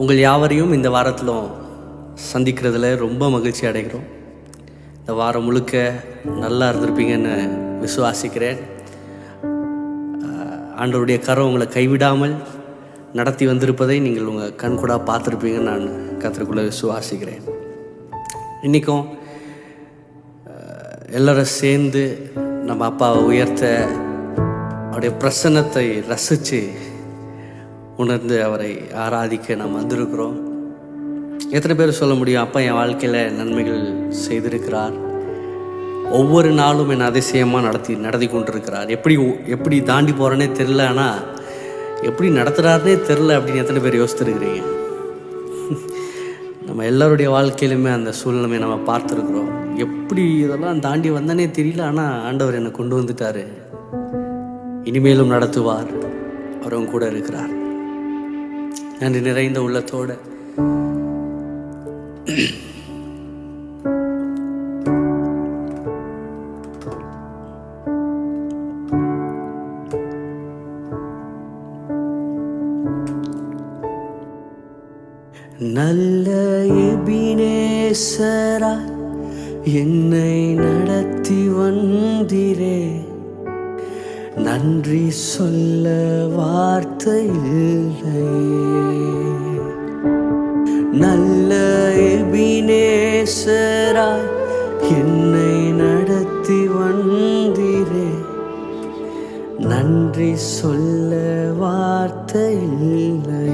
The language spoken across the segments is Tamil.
உங்கள் யாவரையும் இந்த வாரத்திலும் சந்திக்கிறதுல ரொம்ப மகிழ்ச்சி அடைகிறோம். இந்த வாரம் முழுக்க நல்லா இருந்திருப்பீங்கன்னு விசுவாசிக்கிறேன். ஆண்டவருடைய கரம் உங்களை கைவிடாமல் நடத்தி வந்திருப்பதை நீங்கள் உங்கள் கண்கூடாக பார்த்துருப்பீங்கன்னு நான் கர்த்தருக்குள்ளே விசுவாசிக்கிறேன். இன்றைக்கும் எல்லோரும் சேர்ந்து நம்ம அப்பாவை உயர்த்த அவருடைய பிரசன்னத்தை ரசித்து உணர்ந்து அவரை ஆராதிக்க நாம் வந்திருக்கிறோம். எத்தனை பேர் சொல்ல முடியும், அப்பா என் வாழ்க்கையில் நன்மைகள் செய்திருக்கிறார், ஒவ்வொரு நாளும் என்னை அதிசயமாக நடத்தி கொண்டிருக்கிறார், எப்படி தாண்டி போகிறேன்னே தெரில, ஆனால் எப்படி நடத்துகிறாருனே தெரில அப்படின்னு எத்தனை பேர் யோசித்துருக்கிறீங்க? நம்ம எல்லாருடைய வாழ்க்கையிலுமே அந்த சூழ்நிலையை நம்ம பார்த்துருக்குறோம். எப்படி இதெல்லாம் தாண்டி வந்தனே தெரியல, ஆனால் ஆண்டவர் என்னை கொண்டு வந்துட்டார், இனிமேலும் நடத்துவார், அவரும் கூட இருக்கிறார். நன்றி நிறைந்த உள்ளத்தோடு நல்ல எபினேசரா என்னை நடத்தி வந்தீரே, நன்றி சொல்ல வார்த்தை இல்லை. நல்ல எபினேசரா என்னை நடத்தி வந்தீரே, நன்றி சொல்ல வார்த்தை இல்லை.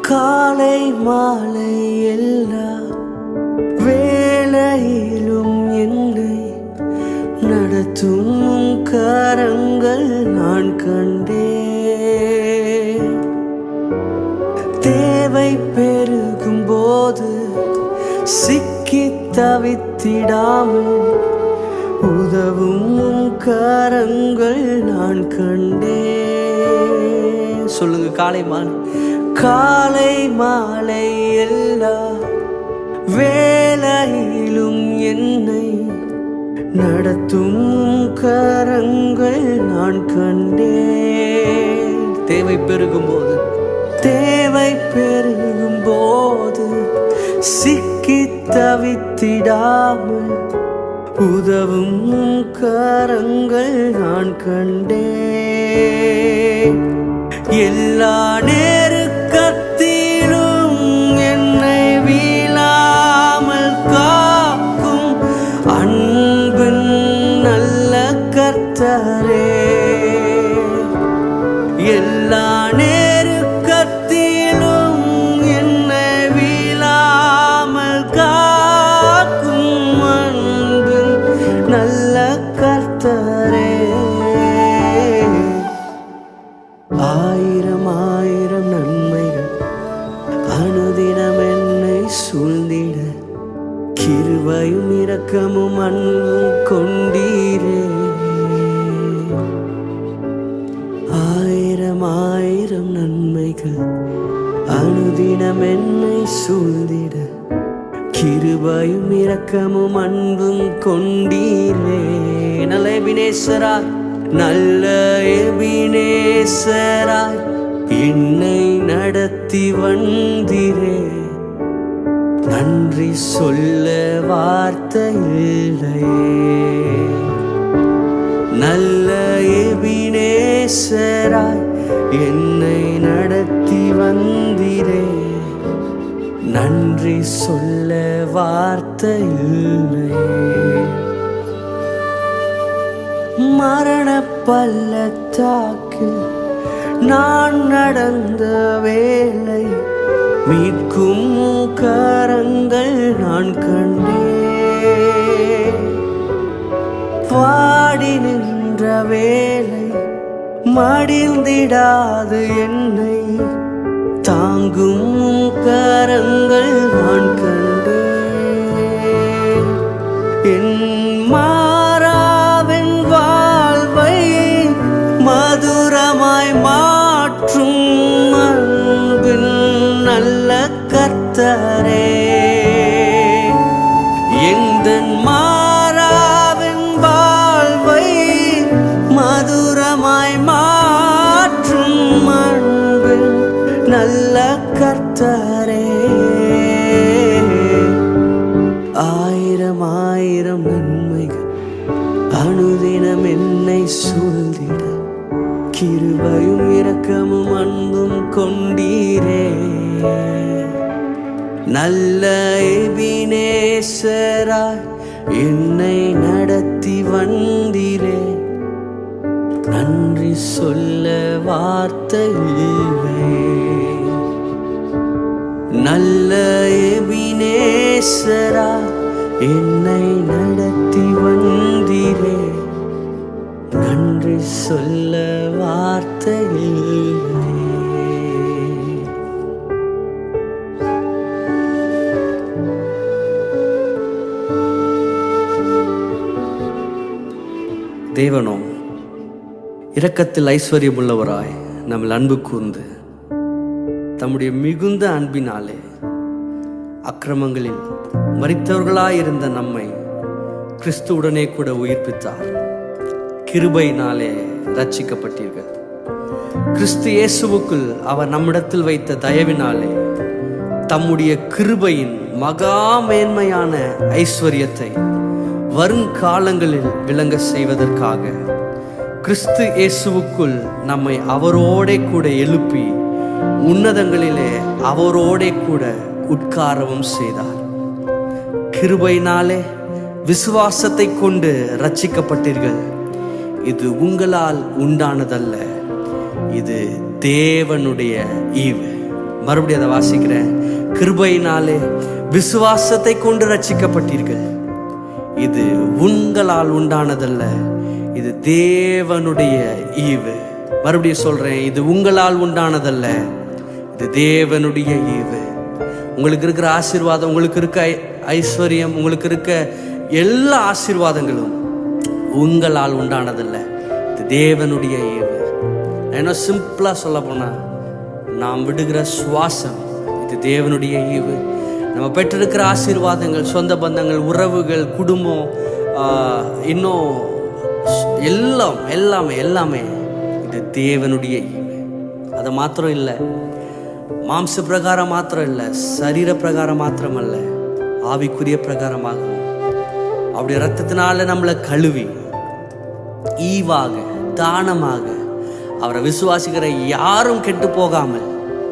காலை மாலை எல்லா வேளையிலும் என்னை நடத்தும் கரங்கள் நான் கண்டேன். தேவை பெருகும் போது சிக்கி தவித்திடாமல் உதவும் கரங்கள் நான் கண்டேன். சொல்லுங்க, காலை மாலை எல்லா வேளையிலும் என்னை நடத்தும் கரங்கள் நான் கண்டேன். தேவை பெருகும் போது சிக்கி தவித்திடாமல் உதவும் கரங்கள் நான் கண்டேன். எல்லா நெருக்கத்திலும் என்னை வீழாமல் காக்கும் அன்பின் நல்ல கர்த்தரே, எல்லா நெருக்கத்திலும் என்னை வீழாமல் காக்கும் அன்பின் நல்ல கர்த்தரே. ஆயிரம் ஆயிரம் நன்மைகள் அனுதினம் என்னை சூழ்ந்திட, கிருபையும் இரக்கமும் அன்பும் கொண்டீரே. ஆயிரம் ஆயிரம் நன்மைகள் அனுதினம் என்னை சூழ்ந்திட, கிருபையும் இரக்கமும் அன்பும் கொண்டீரே. நல்ல எபினேசரா என்னை நடத்தி வந்தீரே, நன்றி சொல்ல வார்த்தை இல்லை. நல்ல எபினேசராய் என்னை நடத்தி வந்தீரே, நன்றி சொல்ல வார்த்தை இல்லை. மரண பள்ளத்தாக்கில் நான் நடந்த வேளை மீட்கும் கரங்கள் நான் கண்டேன். பாடி நின்ற வேளை மடிந்திடாது என்னை தாங்கும் கரங்கள் நான் கண்டேன். என் மாறாவின் வாழ்வை மதுரமாய் மாற்றும் அன்பின் நல்ல கர்த்தரே, எந்தன் மாறாவின் வாழ்வை மதுரமாய் மாற்றும் கர்த்தரே. ஆயிரம் ஆயிரம் நன்மைகள் அனுதினம் என்னை சூழ்ந்திட, கிருபையும் இரக்கமும் அன்பும் கொண்டீரே. நல்ல எபினேசராய் என்னை நடத்தி வந்தீரே. நன்றி சொல்ல வார்த்தை இல்லை. நல்ல எபினேசராய் என்னை நடத்தி வந்தீரே. நன்றி சொல்ல வார்த்தை இல்லை. தேவனோ இரக்கத்தில் ஐஸ்வர்யம் உள்ளவராய் நம்மில் அன்பு கூர்ந்து தம்முடைய மிகுந்த அன்பினாலே அக்கிரமங்களில் மரித்தவர்களாயிருந்த நம்மை கிறிஸ்துவுடனே கூட உயிர்ப்பித்தார். கிருபையினாலே ரட்சிக்கப்பட்டீர்கள். கிறிஸ்து இயேசுவுக்குள் அவர் நம்மிடத்தில் வைத்த தயவினாலே தம்முடைய கிருபையின் மகா மேன்மையான ஐஸ்வர்யத்தை வருங்காலங்களில் விளங்க செய்வதற்காக கிறிஸ்து இயேசுவுக்குள் நம்மை அவரோடே கூட எழுப்பி உன்னதங்களிலே அவரோடே கூட உட்காரவும் செய்தார். கிருபையினாலே விசுவாசத்தை கொண்டு ரட்சிக்கப்பட்டீர்கள். இது உங்களால் உண்டானதல்ல, இது தேவனுடைய ஈவு. மறுபடியும் அதை வாசிக்கிறேன். கிருபையினாலே விசுவாசத்தை கொண்டு ரட்சிக்கப்பட்டீர்கள். இது உங்களால் உண்டானதல்ல, இது தேவனுடைய ஈவு. மறுபடியும் சொல்றேன், இது உங்களால் உண்டானதல்ல, இது தேவனுடைய ஈவு. உங்களுக்கு இருக்கிற ஆசீர்வாதம், உங்களுக்கு இருக்க ஐஸ்வர்யம், உங்களுக்கு இருக்க எல்லா ஆசீர்வாதங்களும் உங்களால் உண்டானதல்ல, இது தேவனுடைய ஈவு. ஏன்னா சிம்பிளா சொல்ல போனா, நாம் விடுகிற சுவாசம் இது தேவனுடைய ஈவு. நம்ம பெற்றிருக்கிற ஆசீர்வாதங்கள், சொந்த பந்தங்கள், உறவுகள், குடும்பம், இன்னும் எல்லாமே இது தேவனுடைய ஈவு. அது மாத்திரம் இல்லை, மாம்ச பிரகாரம் மாத்திரம் இல்லை, சரீர பிரகாரம் மாத்திரம் அல்ல, ஆவிக்குரிய பிரகாரமாகவும் அப்படி ரத்தத்தினால நம்மளை கழுவி ஈவாக தானமாக அவரை விசுவாசிக்கிற யாரும் கெட்டு போகாமல்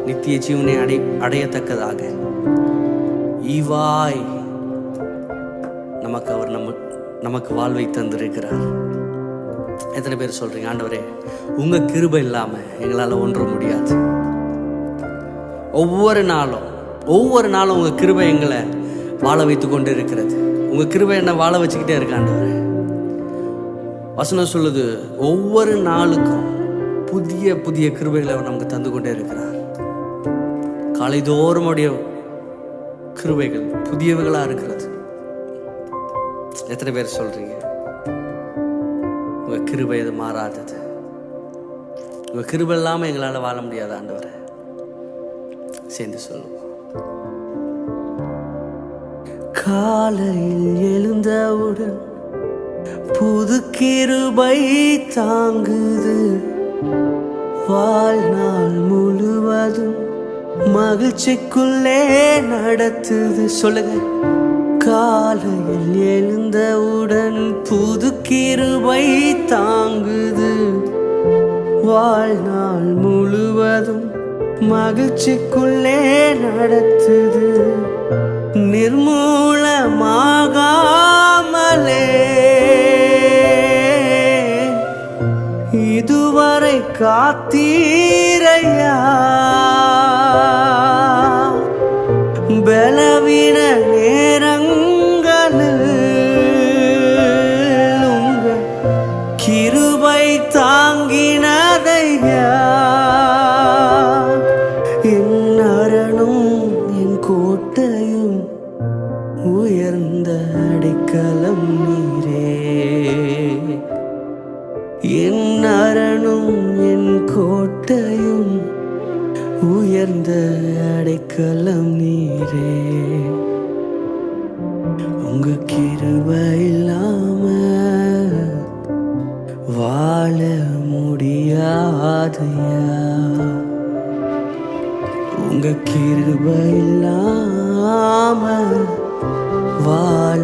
நித்திய ஜீவனை அடையத்தக்கதாக ஈவாய் நமக்கு வாழ்வை தந்திருக்கிறார். எத்தனை பேர் சொல்றீங்க, ஆண்டவரே உங்க கிருபை இல்லாம எங்களால ஒன்றும் முடியாது. ஒவ்வொரு நாளும் உங்க கிருபை எங்களை வாழ வைத்து கொண்டு இருக்கிறது. உங்க கிருபை என்ன வாழ வச்சுக்கிட்டே இருக்க ஆண்டவரே. வசனம் சொல்லுது, ஒவ்வொரு நாளுக்கும் புதிய புதிய கிருபைகளை நமக்கு தந்து கொண்டே இருக்கிறார். காலைதோறும் உடைய கிருபைகள் புதியவைகளா இருக்கிறது. எத்தனை பேர் சொல்றீங்க, உங்க கிருபை இது மாறாதது, உங்க கிருபை இல்லாம எங்களால வாழ முடியாது ஆண்டவரே? சேர்ந்து சொல்லுவோம். காலையில் எழுந்தவுடன் புது கிருபை தாங்குது, வாழ்நாள் முழுவதும் மகிழ்ச்சிக்குள்ளே நடத்துது. சொல்லுங்க. காலையில் எழுந்தவுடன் புது கிருபை தாங்குது, வாழ்நாள் முழுவதும் மகிழ்ச்சிக்குள்ளே நடத்துது. நிர்மூலமாகாமலே இதுவரை காத்தீரையா, பலவீன நேரங்களில் உங்க கிருபை தாங்கினதையா. என் அரணும் என் கோட்டையும் உயர்ந்த அடைக்கலம் நீரே. என் அரணும் என் கோட்டையும் உயர்ந்த அடைக்கலம் நீரே. உங்க கிருபை இல்லாம வாழ முடியாதையா, உங்க கிருபை இல்லாம வாழ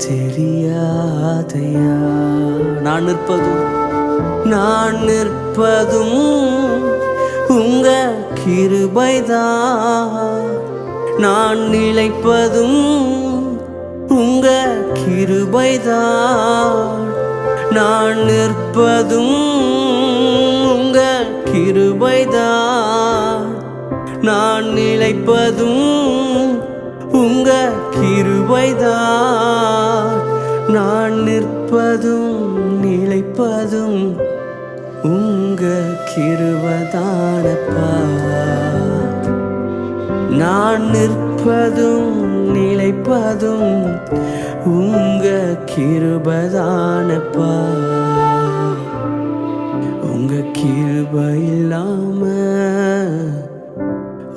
தெரியாதையா. நான் நிற்பதும் உங்க கிருபைதான். நான் நிலைப்பதும் உங்க கிருபைதான். நான் நிற்பதும் உங்க கிருபைதான். நான் நிலைப்பதும் உங்க கிருபைதான். நான் நிற்பதும் நிலைப்பதும் உங்க கிருபைதானப்பா. நான் நிற்பதும் நிலைப்பதும் உங்க கிருபைதானப்பா. உங்க கிருபை இல்லாம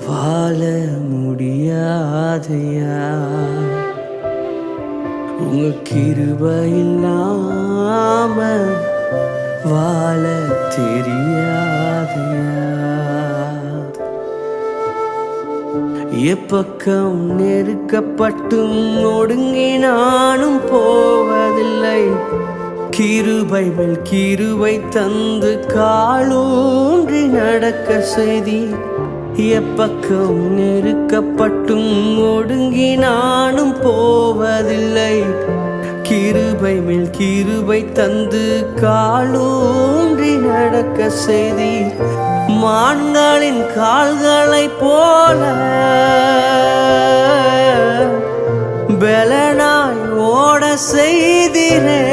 வாழ முடியாதையா. உங்க கிருபை இல்லாம வாழ தெரியாதையா. எப்பக்கம் நெருக்கப்பட்டும் ஒடுங்கி நானும் போவதில்லை. கிருபை மேல் கிருபை தந்து காலூன்றி நடக்க செய்தி. எப்பக்கம் நெருக்கப்பட்டும் ஒடுங்கி நானும் போவதில்லை. கிருபை மேல் கிருபை தந்து காலூன்றி நடக்க செய்தி. மான்களின் கால்களைப் போல பலனாய் ஓட செய்திரே.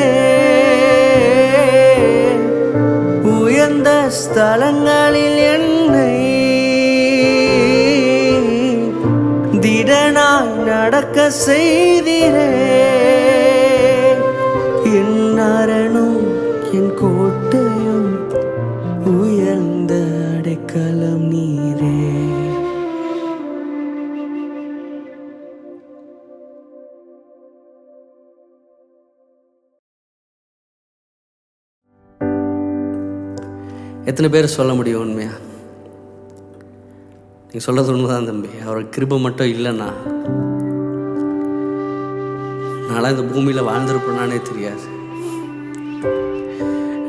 உயர்ந்த ஸ்தலங்களில் என்னை திடனாய் நடக்க செய்திரே. என் அரணும் என் கோட்டையும் உயர்ந்த அடைக்கலம் நீரே. எத்தனை பேர் சொல்ல முடியும் உண்மையா? நீ சொல்றது உண்மைதான் தம்பி. அவரோட கிருபை மட்டும் இல்லைன்னா நான்லாம் இந்த பூமியில் வாழ்ந்திருப்பேனானே தெரியாது.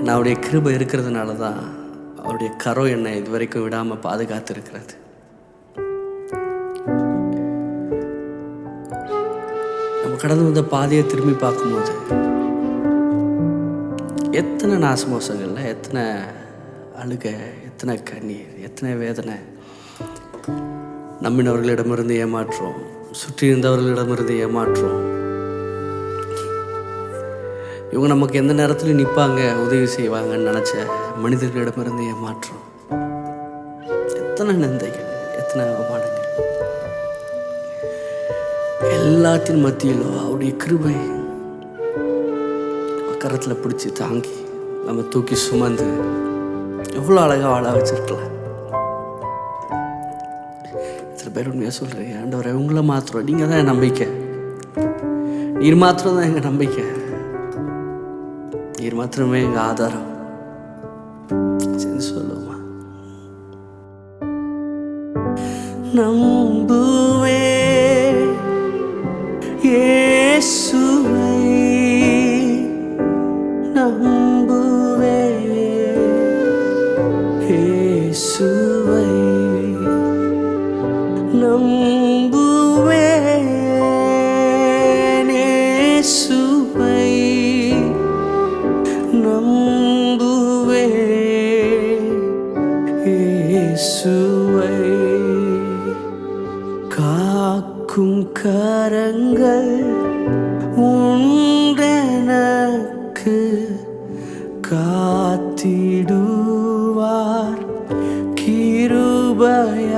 நான் அவருடைய கிருபை இருக்கிறதுனால தான் அவருடைய கரம் என்னை இது வரைக்கும் விடாமல் பாதுகாத்து இருக்கிறது. நம்ம கடந்து வந்த பாதையை திரும்பி பார்க்கும்போது எத்தனை நாசமோசங்கள்ல, எத்தனை அழுகை, எத்தனை கண்ணீர், எத்தனை வேதனை, நம்பினவர்களிடமிருந்து ஏமாற்றம், சுற்றி இருந்தவர்களிடமிருந்து ஏமாற்றம். இவங்க நமக்கு எந்த நேரத்துலையும் நிற்பாங்க, உதவி செய்வாங்கன்னு நினச்ச மனிதர்களிடமிருந்து ஏமாற்றம். எத்தனை நிந்தைகள், எத்தனை அவமானங்கள். எல்லாத்தின் மத்தியிலும் அவருடைய கிருபை கரத்தில் பிடிச்சி தாங்கி நம்ம தூக்கி சுமந்து எவ்வளோ அழகாக வாழ வச்சிருக்கலாம். சில பேர் உண்மையாக சொல்கிறேன், ஆண்டவரே உங்களை மாத்திரம், நீங்கள் தான் என் நம்பிக்கை, நீர் மாத்திரம் தான் எங்கள் நம்பிக்கை, நீர் மாத்திரமே எங்கள் ஆதாரம் சொல்லுமா. நம்புவே இயேசுவை, நம்புவே இயேசுவை, நம்புவே இயேசுவை, நம்புவே இயேசுவை. காக்கும் கரங்கள் உண்டெனக்கு காத்திடுவார் கிருபையாலே.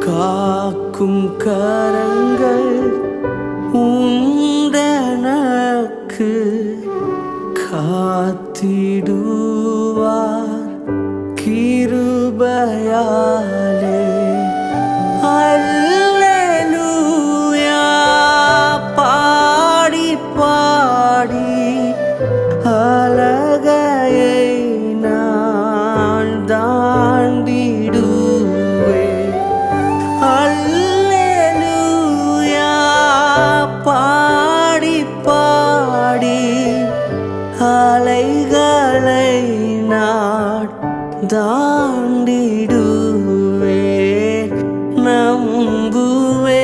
காக்கும் கரங்கள் உண்டெனக்கு காத்திடுவார் கிருபையாலே. அல்லேலூயா பாடி பாடி அழகையை நான் தாண்டிடுவேன். நான் தாண்டிடுவேன், நம்புவேன்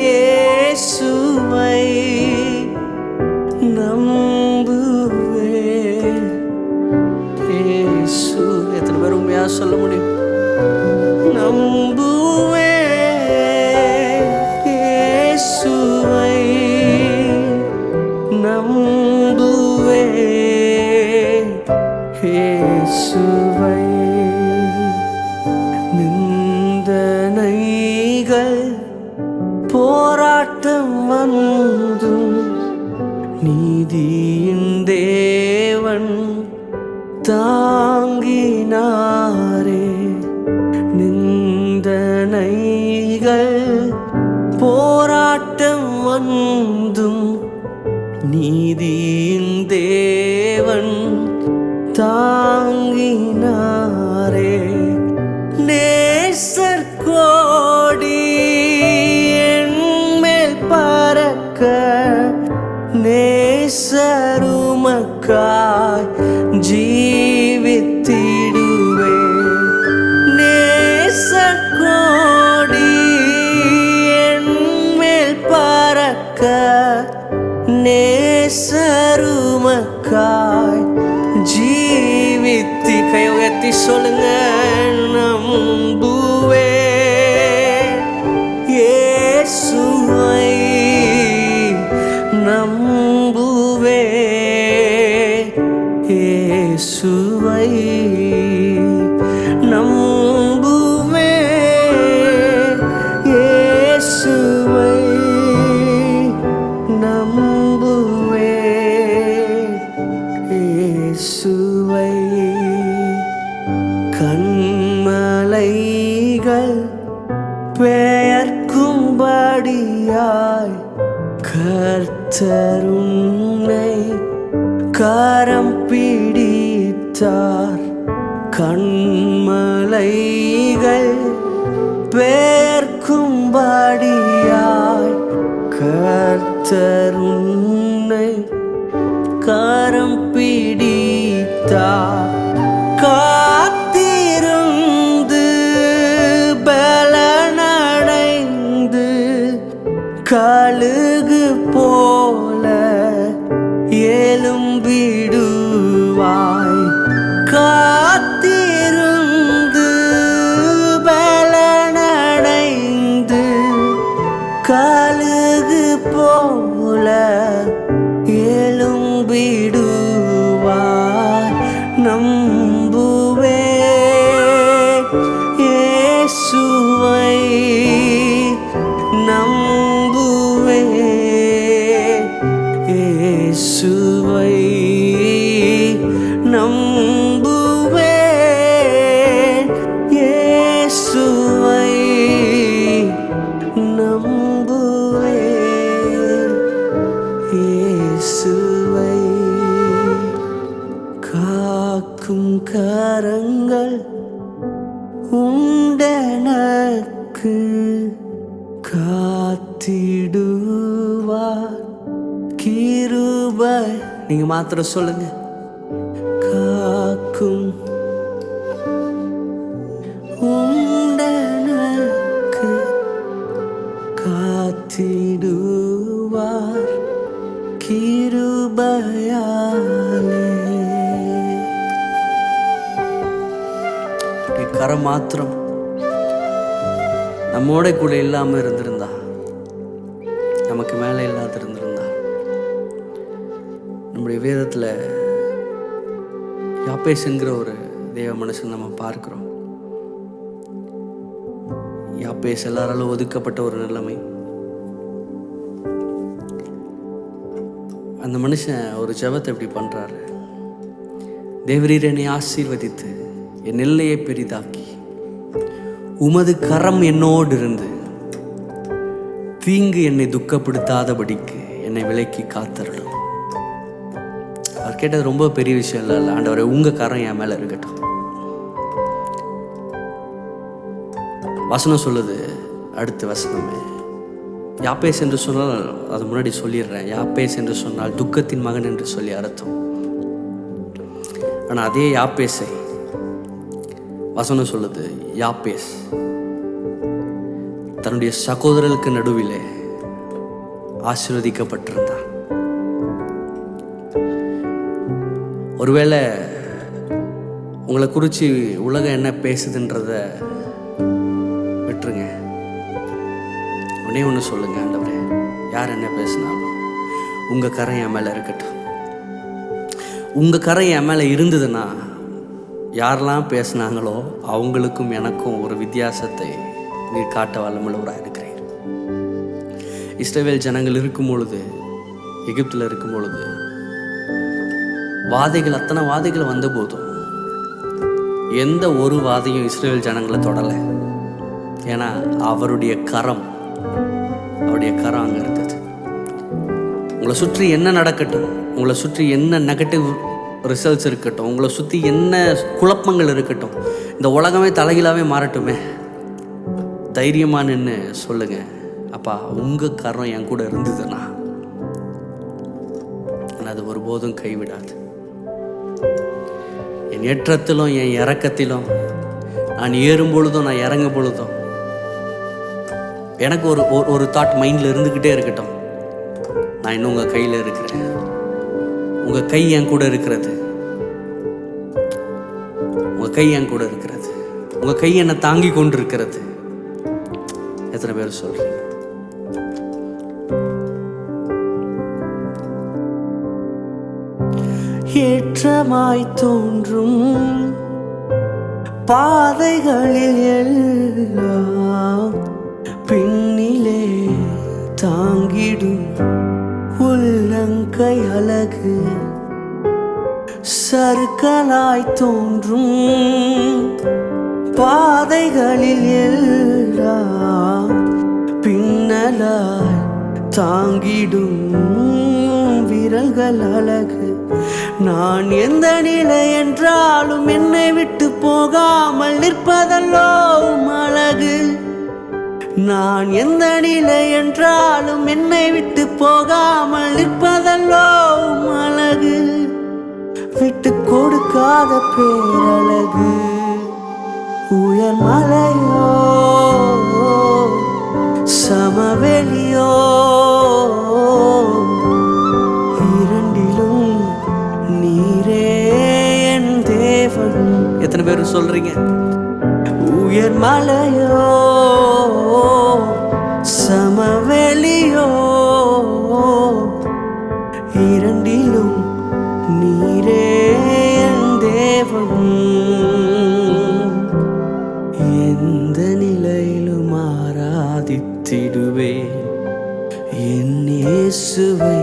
இயேசுவை, நம்புவேன் இயேசு. எத்தனை பேர் உண்மையா சொல்ல முடியும்? நம்புவேன் இயேசுவை, நம்புவேன் இயேசுவை. நிந்தனைகள் போராட்டம் வந்தும் நீதியின் தேவன் தாங்கினாரே. நிந்தனைகள் போராட்டம் வந்தும் நீதியின் தேவன் தாங்கினாரே. நேசர் கோடி என்மேல் பறக்க, நேசருமக்காய் ஜீவித்திடுவே. நேசர் கோடி என்மேல் பறக்க, நேசருமக்காய் ஜீவித்தி. கை உயர்த்தி சொல்லுங்க, நம்புவே இயேசுவை, நம்புவே இயேசுவை, நம்புவே இயேசுவை, நம்புவே இயேசுவை. கண்மலைகள் பெயர்க்கும்படியாய் கர்த்தர் உன்னை கரம் பிடித்தார். கண்மலைகள் பெயர்க்கும்படியாய் கர்த்தர் உன்னை கரம் பிடித்தார். காத்திருந்து பலனடைந்து கழுகு போல எழும்பிடுவாய். காத்திருந்து பலனடைந்து கழுகு போல எழும்பிடுவாய். நம்புவே இயேசுவை, நம்புவே இயேசுவை, நம்புவே இயேசுவை, நம்புவே இயேசுவை. காக்கும் கரங்கள் உண்டனக்கு காத்திடுவார் கிருபை. நீங்க மாத்திரம் சொல்லுங்க, காக்கும் உண்டனக்கு காத்திடுவார் கிருபையாலே. கரம் மாத்திரம் நம்மோட கூட இல்லாம இருந்திருந்தா, நமக்கு மேலே இல்லாத இருந்திருந்தா, நம்முடைய வேதத்துல யாப்பேஸ்ங்கிற ஒரு தேவ மனுஷன் நம்ம பார்க்கிறோம். யாப்பேஸ் எல்லாராலும் ஒதுக்கப்பட்ட ஒரு நிலைமை. அந்த மனுஷன் ஒரு ஜெபத்தை எப்படி பண்றாரு? தேவரீர் என்னை ஆசீர்வதித்து என் எல்லையை பெரிதாக்கி உமது கரம் என்னோடு இருந்து தீங்கு என்னை துக்கப்படுத்தாதபடிக்கு என்னை விலக்கி காத்தருளும். அவர் கேட்டது ரொம்ப பெரிய விஷயம் இல்லை. ஆண்டவரே, உங்க கரம் என் மேல இருக்கட்டும். வசனம் சொல்லுது, அடுத்த வசனமே, யாப்பேஸ் என்று சொன்னால், அது முன்னாடி சொல்லிடுறேன், யாப்பேஸ் என்று சொன்னால் துக்கத்தின் மகன் என்று சொல்லி அர்த்தம். ஆனால் அதே யாப்பேசை வசனம் சொல்லுது, யாப்பேஸ் தன்னுடைய சகோதரர்களுக்கு நடுவிலே ஆசீர்வதிக்கப்பட்டிருந்தான். ஒருவேளை உங்களை குறித்து உலகம் என்ன பேசுதுன்றத விட்டுருங்க. ஒன்னே ஒன்று சொல்லுங்க, ஆண்டவரே யார் என்ன பேசினாலும் உங்கள் கரை என் மேலே இருக்கட்டும். உங்கள் கரை என் மேலே இருந்ததுன்னா யாரெல்லாம் பேசினாங்களோ அவங்களுக்கும் எனக்கும் ஒரு வித்தியாசத்தை நீர் காட்ட வல்லமுள்ளவராக இருக்கிறீர். இஸ்ரவேல் ஜனங்கள் இருக்கும் பொழுது, எகிப்தில் இருக்கும் பொழுது வாதைகள், அத்தனை வாதைகள் வந்த போதும் எந்த ஒரு வாதையும் இஸ்ரவேல் ஜனங்களை தொடலை. ஏன்னா அவருடைய கரம் அங்கே இருந்தது. உங்களை சுற்றி என்ன நடக்கட்டும், உங்களை சுற்றி என்ன நெகட்டிவ் ரிசல்ட்ஸ் இருக்கட்டும், உங்களை சுற்றி என்ன குழப்பங்கள் இருக்கட்டும், இந்த உலகமே தலைகீழாவே மாறட்டுமே, தைரியமாக நின்று சொல்லுங்க, அப்பா உங்கள் கரம் என் கூட இருந்ததுன்னா அது ஒருபோதும் கைவிடாது. என் ஏற்றத்திலும் என் இறக்கத்திலும், நான் ஏறும் பொழுதும் நான் இறங்கும் பொழுதும் எனக்கு ஒரு தாட் மைண்டில் இருந்துக்கிட்டே இருக்கட்டும், நான் இன்னும் உங்கள் கையில் இருக்கிறேன், உங்கள் கை என் கூட இருக்கிறது, உங்கள் கை என் கூட இருக்கிறது, உங்கள் கை என்னை தாங்கி கொண்டு இருக்கிறது. எத்தனை பேர் சொல்றீங்க? ஏற்றமாய் தோன்றும் பாதைகளில் எல்லாம் பின்னிலே தாங்கிடும் உள்ளங்கை அழகு. சறுக்கலாய் தோன்றும் பாதைகளில் எல்லாம் பின்னலாய் தாங்கிடும் விரல்கள் அழகு. நான் எந்த நிலை என்றாலும் என்னை விட்டு போகாமல் நிற்பதல்லோ அழகு. நான் எந்த நிலை என்றாலும் என்னை விட்டு போகாமல் நிற்பதல்லோ அழகு. விட்டு கொடுக்காத பேரழகு. உயர் மலையோ சமவெளியோ இரண்டிலும் நீரே என் தேவன். எத்தனை பேர் சொல்றீங்க? உயர் மலையோ சமவெளியோ இரண்டிலும் நீரே என் தேவன். எந்த நிலையிலும் ஆராதித்திடுவேன் என் இயேசுவை,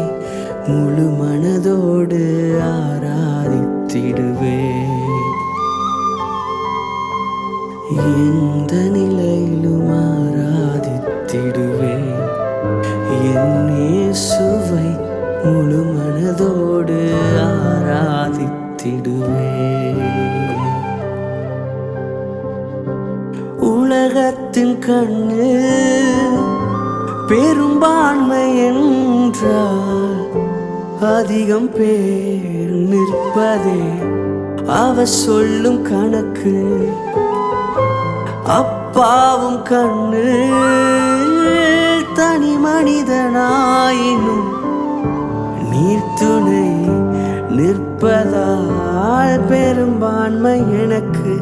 முழு மனதோடு ஆராதித்திடுவேன். எந்த நிலையிலும் ஆராதித்திடுவேன் என் இயேசுவை, முழு மனதோடு ஆராதித்திடுவேன். உலகத்தின் கண்ணில் பெரும்பான்மை என்றால் அதிகம் பேர் நிற்பதே அவர் சொல்லும் கணக்கு. அப்பாவும் கண்ணில் தனி மனிதனாயினும் நீர் துணை நிற்பதால் பெரும்பான்மை எனக்கு.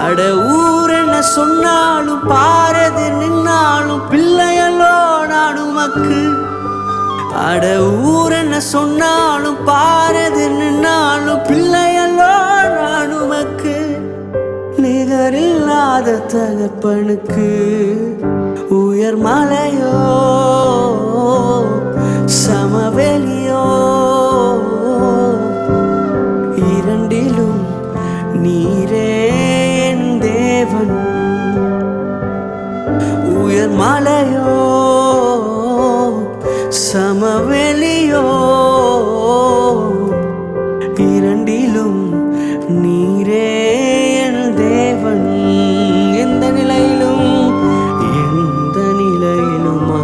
அட ஊர் என்ன சொன்னாலும் பாரது நின்னாலும் பிள்ளையல்லோ நான் உமக்கு. அட ஊர் என்ன சொன்னாலும் பாரது நின்னாலும் பிள்ளையல்லோ நான் உமக்கு. நிகரில்லாத தகப்பனுக்கு. உயர் மலையோ சமவெளியோ இரண்டிலும் நீரே என் தேவன். உயர் மலையோ சமவெளியோ இரண்டிலும் நீரே என் தேவன். எந்த நிலையிலும்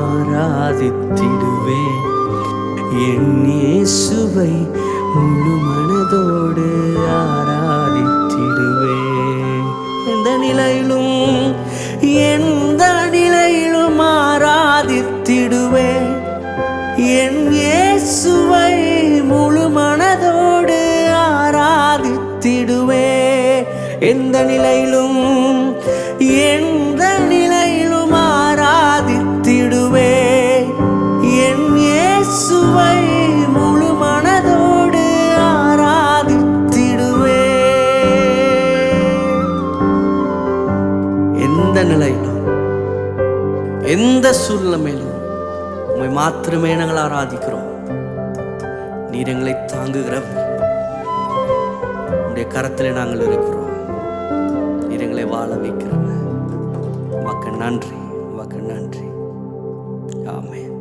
ஆராதித்திடுவேன் என் இயேசுவை, முழு மனதோடு ஆராதித்திடுவேன். எந்த நிலையிலும் எந்த நிலையிலும் ஆராதித்திடுவே என் இயேசுவை முழு மனதோடு ஆராதித்திடுவே. எந்த நிலையிலும் எந்த சூழ்நிலையிலும் உம்மை மாத்திரமே நாங்கள் ஆராதிக்கிறோம். நீர் எங்களை தாங்குகிறவர். உடைய கரத்தில் நாங்கள் இருக்கிறோம். நீர் எங்களை வாழ வைக்கிறவர். உமக்கு நன்றி, உமக்கு நன்றி. ஆமென்.